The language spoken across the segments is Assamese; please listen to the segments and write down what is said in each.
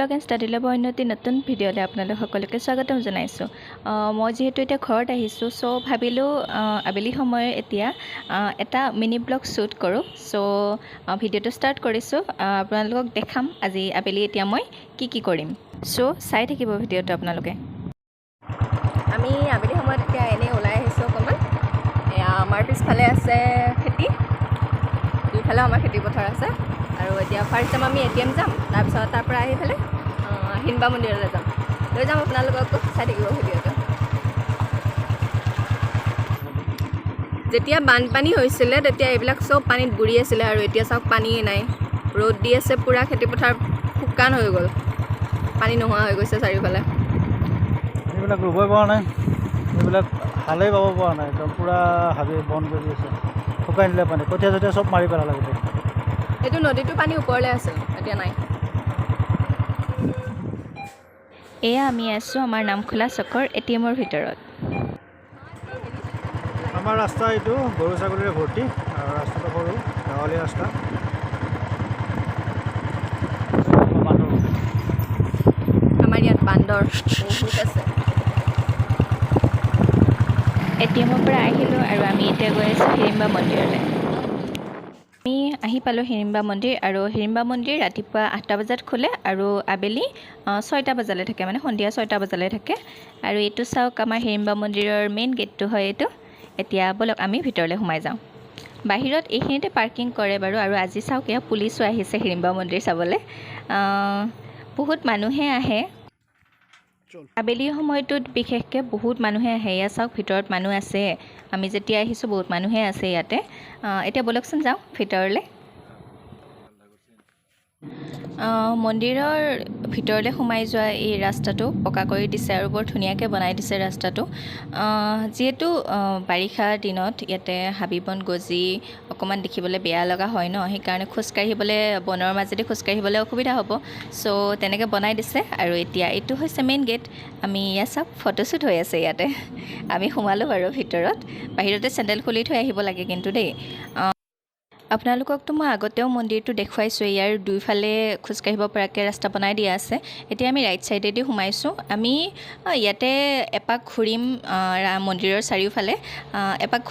ব্লগ এণ্ড ষ্টাডি লেবৰ উন্নতি নতুন ভিডিঅ'লৈ আপোনালোক সকলোকে স্বাগতম জনাইছোঁ। মই যিহেতু এতিয়া ঘৰত আহিছোঁ, চ' ভাবিলোঁ আবেলি সময়ৰ এতিয়া এটা মিনি ব্লগ শ্বুট কৰোঁ। চ' ভিডিঅ'টো ষ্টাৰ্ট কৰিছোঁ। আপোনালোকক দেখাম আজি আবেলি এতিয়া মই কি কৰিম। চ' চাই থাকিব ভিডিঅ'টো আপোনালোকে। আমি আবেলি সময়ত এতিয়া এনেই ওলাই আহিছোঁ অকণমান। এয়া আমাৰ পিছফালে আছে খেতি, দুইফালেও আমাৰ খেতি পথাৰ আছে। আৰু এতিয়া ফাৰ্ষ্ট টাইম আমি ATM যাম, তাৰপিছত তাৰ পৰা আহি পেলাই হিৰিম্বা মন্দিৰলৈ যাম। লৈ যাম আপোনালোককো, চাই থাকিব ভিডিঅ'টো। যেতিয়া বানপানী হৈছিলে তেতিয়া এইবিলাক চব পানীত বুৰি আছিলে, আৰু এতিয়া চাওক পানীয়ে নাই। ৰ'দ দি আছে পূৰা, খেতিপথাৰ শুকান হৈ গ'ল, পানী নোহোৱা হৈ গৈছে চাৰিওফালে। এইবিলাক ৰুবই পৰা নাই, এইবিলাক হালেই বাব পৰা নাই, একদম পূৰা হাবি বন কৰি আছে, শুকাই দিলে পানী। কঠীয়া চঠীয়া চব মাৰি পেলালে গোটেই। এইটো নদীটো পানী ওপৰলৈ আছিল, এতিয়া নাই। এয়া আমি আছোঁ আমাৰ নামখোলা চকৰ ATMৰ ভিতৰত। আমাৰ ৰাস্তা এইটো গৰু ছাগলীৰে ভৰ্তি, আৰু ৰাস্তাটো সৰু গাঁৱলীয়া ৰাস্তা। আমাৰ ইয়াত বান্দৰ বহুত আছে। ATMৰ পৰা আহিলোঁ আৰু আমি এতিয়া গৈ আছোঁ হিৰিম্বা মন্দিৰলৈ। আমি আহি পালোঁ হিৰিম্বা মন্দিৰ, আৰু হিৰিম্বা মন্দিৰ ৰাতিপুৱা 8টা বজাত খোলে আৰু আবেলি 6টা বজালৈ থাকে, মানে সন্ধিয়া 6টা বজালৈ থাকে। আৰু এইটো চাওক আমাৰ হিৰিম্বা মন্দিৰৰ মেইন গেটটো হয় এইটো। এতিয়া ব'লক আমি ভিতৰলৈ সোমাই যাওঁ। বাহিৰত এইখিনিতে পাৰ্কিং কৰে বাৰু, আৰু আজি চাওক এয়া পুলিচো আহিছে হিৰিম্বা মন্দিৰ চাবলৈ। বহুত মানুহে আহে আবেলি সময়টোত, বিশেষকৈ বহুত মানুহে আহে। এয়া চাওক ভিতৰত মানুহ আছে, আমি যেতিয়া আহিছোঁ বহুত মানুহে আছে ইয়াতে। এতিয়া ব'লকচোন যাওঁ ভিতৰলৈ। মন্দিৰৰ ভিতৰলৈ সোমাই যোৱা এই ৰাস্তাটো পকা কৰি দিছে আৰু বৰ ধুনীয়াকৈ বনাই দিছে ৰাস্তাটো। যিহেতু বাৰিষা দিনত ইয়াতে হাবি বন গজি অকণমান দেখিবলৈ বেয়া লগা হয় ন, সেইকাৰণে খোজকাঢ়িবলৈ, বনৰ মাজেদি খোজকাঢ়িবলৈ অসুবিধা হ'ব। চ' তেনেকৈ বনাই দিছে। আৰু এতিয়া এইটো হৈছে মেইন গেট। আমি ইয়াত চাওক ফটোশ্বুট হৈ আছে ইয়াতে। আমি সোমালোঁ বাৰু ভিতৰত, বাহিৰতে চেণ্ডেল খুলি থৈ আহিব লাগে কিন্তু দেই। আপোনালোককতো মই আগতেও মন্দিৰটো দেখুৱাইছোঁ। ইয়াৰ দুইফালে খোজকাঢ়িব পৰাকৈ ৰাস্তা বনাই দিয়া আছে। এতিয়া আমি ৰাইট ছাইডেদি সোমাইছোঁ। আমি ইয়াতে এপাক ঘূৰিম, মন্দিৰৰ চাৰিওফালে এপাক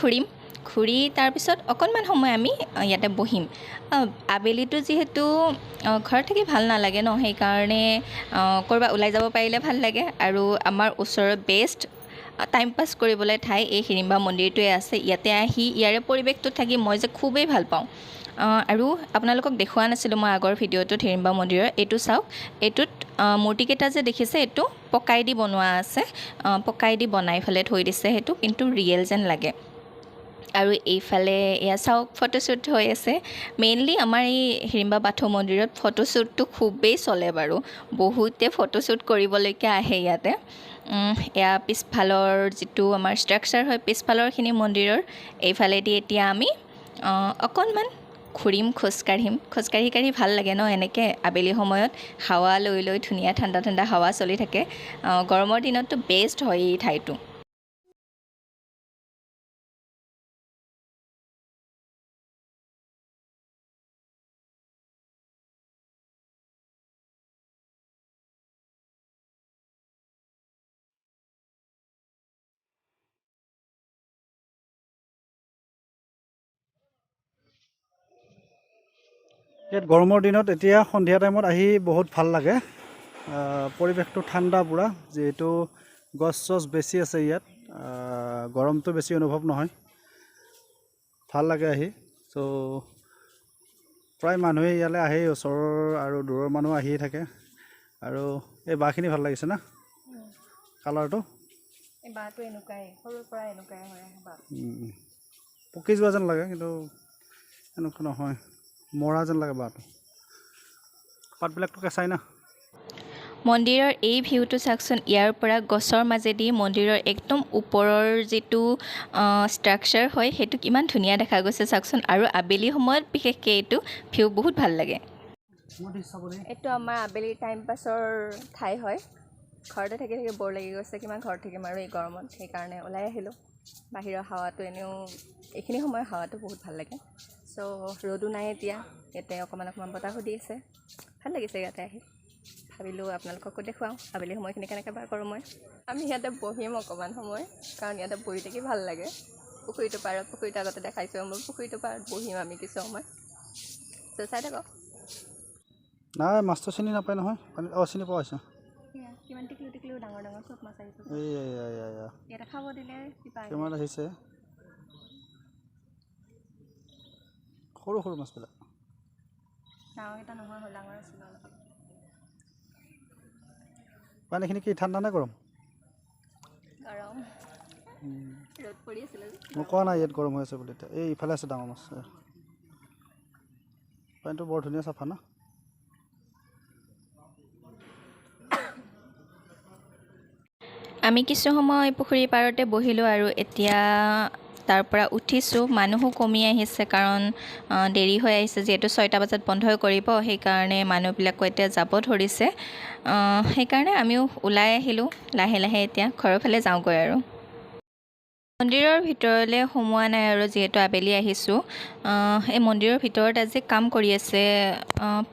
ঘূৰি তাৰপিছত অকণমান সময় আমি ইয়াতে বহিম। আবেলিটো যিহেতু ঘৰত থাকি ভাল নালাগে ন, সেইকাৰণে ক'ৰবাত ওলাই যাব পাৰিলে ভাল লাগে। আৰু আমাৰ ওচৰৰ বেষ্ট টাইম পাছ কৰিবলৈ ঠাই এই হিৰিম্বা মন্দিৰটোৱে আছে। ইয়াতে আহি ইয়াৰে পৰিৱেশটোত থাকি মই যে খুবেই ভাল পাওঁ। আৰু আপোনালোকক দেখুওৱা নাছিলোঁ মই আগৰ ভিডিঅ'টোত হিৰিম্বা মন্দিৰৰ। এইটো চাওক, এইটোত মূৰ্তিকেইটা যে দেখিছে, এইটো পকাই দি বনোৱা আছে, পকাই দি বনাই পেলাই থৈ দিছে। সেইটো কিন্তু ৰিয়েল যেন লাগে। আৰু এইফালে এয়া চাওক ফটোশ্বুট হৈ আছে। মেইনলি আমাৰ এই হিৰিম্বা বাথৌ মন্দিৰত ফটোশ্বুটটো খুবেই চলে বাৰু, বহুতে ফটোশ্বুট কৰিবলৈকে আহে ইয়াতে। এয়া পিছফালৰ যিটো আমাৰ ষ্ট্ৰাকচাৰ হয়, পিছফালৰখিনি মন্দিৰৰ, এইফালেদি এতিয়া আমি অকণমান ঘূৰিম, খোজকাঢ়ি ভাল লাগে ন এনেকৈ আবেলি সময়ত। হাৱা লৈ ধুনীয়া ঠাণ্ডা ঠাণ্ডা হাৱা চলি থাকে। গৰমৰ দিনততো বেষ্ট হয় এই ঠাইটো। ইয়াত গৰমৰ দিনত এতিয়া সন্ধিয়া টাইমত আহি বহুত ভাল লাগে। পৰিৱেশটো ঠাণ্ডা পূৰা, যিহেতু গছ চছ বেছি আছে ইয়াত, গৰমটো বেছি অনুভৱ নহয়, ভাল লাগে আহি। চ' প্ৰায় মানুহে ইয়ালৈ আহেই, ওচৰৰ আৰু দূৰৰ মানুহ আহিয়ে থাকে। আৰু এই বাঁহখিনি ভাল লাগিছে না, কালাৰটো। এই বাঁহটো এনেকুৱাই, সৰুৰ পৰা এনেকুৱাই হয় বাঁহ। পকি যোৱা যেন লাগে, কিন্তু এনেকুৱা নহয়, মৰা যেন লাগে বাঁহটো। পাতবিলাকতো কেঁচাই না। মন্দিৰৰ এই ভিউটো চাওকচোন, ইয়াৰ পৰা গছৰ মাজেদি মন্দিৰৰ একদম ওপৰৰ যিটো ষ্ট্ৰাকচাৰ হয়, সেইটো কিমান ধুনীয়া দেখা গৈছে চাওকচোন। আৰু আবেলি সময়ত বিশেষকৈ এইটো ভিউ বহুত ভাল লাগে। এইটো আমাৰ আবেলি টাইম পাছৰ ঠাই হয়। ঘৰতে থাকি বৰ লাগি গৈছে, কিমান ঘৰত থাকিম আৰু এই গৰমত, সেইকাৰণে ওলাই আহিলোঁ। বাহিৰৰ হাৱাটো এনেও এইখিনি সময়ৰ হাৱাটো বহুত ভাল লাগে। চ' ৰ'দো নাই এতিয়া, ইয়াতে অকণমান বতাহো দি আছে, ভাল লাগিছে ইয়াতে আহি। ভাবিলোঁ আপোনালোককো দেখুৱাওঁ আবেলি সময়খিনি কেনেকৈ পাৰ কৰোঁ মই। আমি ইয়াতে বহিম অকণমান সময়, কাৰণ ইয়াতে বহি থাকি ভাল লাগে। পুখুৰীটোৰ পাৰত, পুখুৰীটো আগতে দেখাইছোঁ মই, পুখুৰীটোৰ পাৰত বহিম আমি কিছু সময়। চাই থাকক। নাই মাছটো চিনি নাপায় নহয়। চিনি পোৱা হৈছে। কিমান টিকলু টিকলু ডাঙৰ ডাঙৰ চব মাছ আহিছে। ইয়াতে খাব দিলে কিমান আহিছে? সৰু সৰু মাছবিলাক। ডাঙৰকেইটা নহয়, হ'ল ডাঙৰ আছিলে অলপ। পানীখিনি কি ঠাণ্ডা নে গৰম? গৰম। ৰ'দ পৰি আছিলে। মই কোৱা নাই ইয়াত গৰম হৈ আছে বুলি। এতিয়া এই ইফালে আছে ডাঙৰ মাছ। পানীটো বৰ ধুনীয়া চাফা না। আমি কিছু সময় পুখুৰীৰ পাৰতে বহিলোঁ আৰু এতিয়া তাৰ পৰা উঠিছোঁ। মানুহো কমি আহিছে, কাৰণ দেৰি হৈ আহিছে, যিহেতু 6টা বজাত বন্ধই কৰিব, সেইকাৰণে মানুহবিলাকো এতিয়া যাব ধৰিছে। সেইকাৰণে আমিও ওলাই আহিলোঁ লাহে লাহে। এতিয়া ঘৰৰ ফালে যাওঁগৈ আৰু। মন্দিৰৰ ভিতৰলৈ সোমোৱা নাই আৰু, যিহেতু আবেলি আহিছোঁ। এই মন্দিৰৰ ভিতৰত আজি কাম কৰি আছে,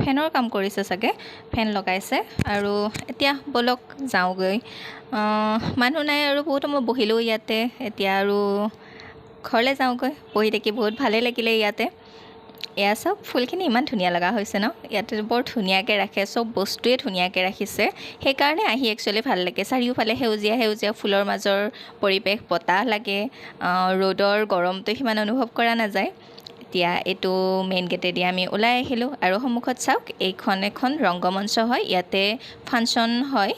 ফেনৰ কাম কৰিছে চাগে, ফেন লগাইছে। আৰু এতিয়া ব'লক যাওঁগৈ। মানুহ নাই আৰু, বহুত সময় বহিলোঁ ইয়াতে। এতিয়া আৰু ঘৰলৈ যাওঁগৈ। বহি থাকি বহুত ভালেই লাগিলে ইয়াতে। এয়া চাওক, ফুলখিনি ইমান ধুনীয়া লগা হৈছে ন। ইয়াতে বৰ ধুনীয়াকৈ ৰাখে, চব বস্তুৱে ধুনীয়াকৈ ৰাখিছে। সেইকাৰণে আহি একচুৱেলি ভাল লাগে। চাৰিওফালে সেউজীয়া সেউজীয়া ফুলৰ মাজৰ পৰিৱেশ, বতাহ লাগে। ৰ'দৰ গৰমটো সিমান অনুভৱ কৰা নাযায়। এতিয়া এইটো মেইন গেটেদি আমি ওলাই আহিলোঁ আৰু সন্মুখত চাওক, এইখন এখন ৰংগমঞ্চ হয়। ইয়াতে ফাংচন হয়।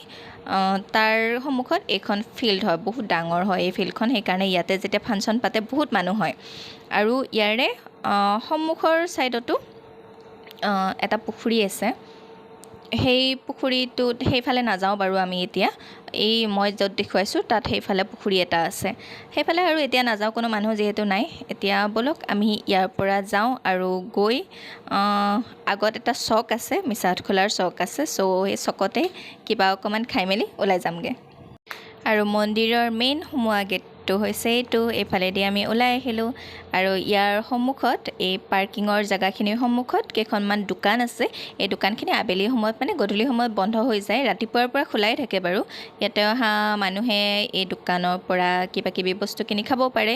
তাৰ সন্মুখত এইখন ফিল্ড হয়, বহুত ডাঙৰ হয় এই ফিল্ডখন। সেইকাৰণে ইয়াতে যেতিয়া ফাংচন পাতে বহুত মানুহ হয়। আৰু ইয়াৰে সন্মুখৰ ছাইডতো এটা পুখুৰী আছে। সেই পুখুৰীটোত সেইফালে নাযাওঁ বাৰু আমি এতিয়া। এই মই য'ত দেখুৱাইছোঁ তাত সেইফালে পুখুৰী এটা আছে। সেইফালে আৰু এতিয়া নাযাওঁ, কোনো মানুহ যিহেতু নাই। এতিয়া ব'লক আমি ইয়াৰ পৰা যাওঁ আৰু গৈ আগত এটা চক আছে, মিছাহাত খোলাৰ চক আছে। চ' সেই চকতে কিবা অকণমান খাই মেলি ওলাই যামগৈ। আৰু মন্দিৰৰ মেইন সোমোৱা গেটটো হৈছে এইটো। এইফালেদি আমি ওলাই আহিলোঁ আৰু ইয়াৰ সন্মুখত, এই পাৰ্কিঙৰ জেগাখিনিৰ সন্মুখত কেইখনমান দোকান আছে। এই দোকানখিনি আবেলি সময়ত, মানে গধূলি সময়ত বন্ধ হৈ যায়। ৰাতিপুৱাৰ পৰা খোলাই থাকে বাৰু। ইয়াতে অহা মানুহে এই দোকানৰ পৰা কিবা কিবি বস্তু কিনি খাব পাৰে।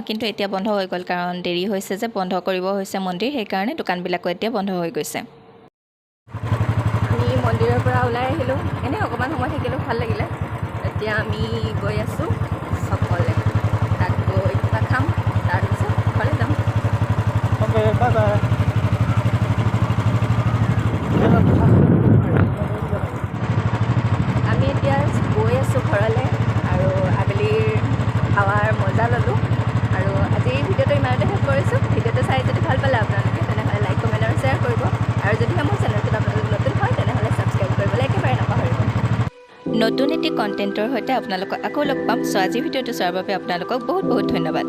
কিন্তু এতিয়া বন্ধ হৈ গ'ল, কাৰণ দেৰি হৈছে যে, বন্ধ কৰিব হৈছে মন্দিৰ। সেইকাৰণে দোকানবিলাকো এতিয়া বন্ধ হৈ গৈছে। আমি মন্দিৰৰ পৰা ওলাই আহিলোঁ, এনেই অকণমান সময় থাকিলোঁ, ভাল লাগিলে। এতিয়া আমি গৈ আছোঁ চকলৈ। তাত গৈ কিবা খাম, তাৰপিছত ঘৰলৈ যাম। Okay, bye bye. আমি এতিয়া গৈ আছোঁ ঘৰলৈ আৰু আবেলিৰ হাৱাৰ মজা ল'লোঁ। আৰু আজি ভিডিঅ'টো ইমানতে শেষ কৰিছোঁ। ভিডিঅ'টো চাই যদি ভাল পালে আপোনালোকে, তেনেহ'লে লাইক, কমেণ্ট আৰু শ্বেয়াৰ কৰিব। আৰু যদিহে মোৰ চেনেলটোত আপোনালোক নতুন হয়, তেনেহ'লে ছাবস্ক্ৰাইব কৰিবলৈ একেবাৰে নাপাহৰিব। নতুন এটি কণ্টেণ্টৰ সৈতে আপোনালোকক আকৌ লগ পাম। চ' আজিৰ ভিডিঅ'টো চোৱাৰ বাবে আপোনালোকক বহুত বহুত ধন্যবাদ।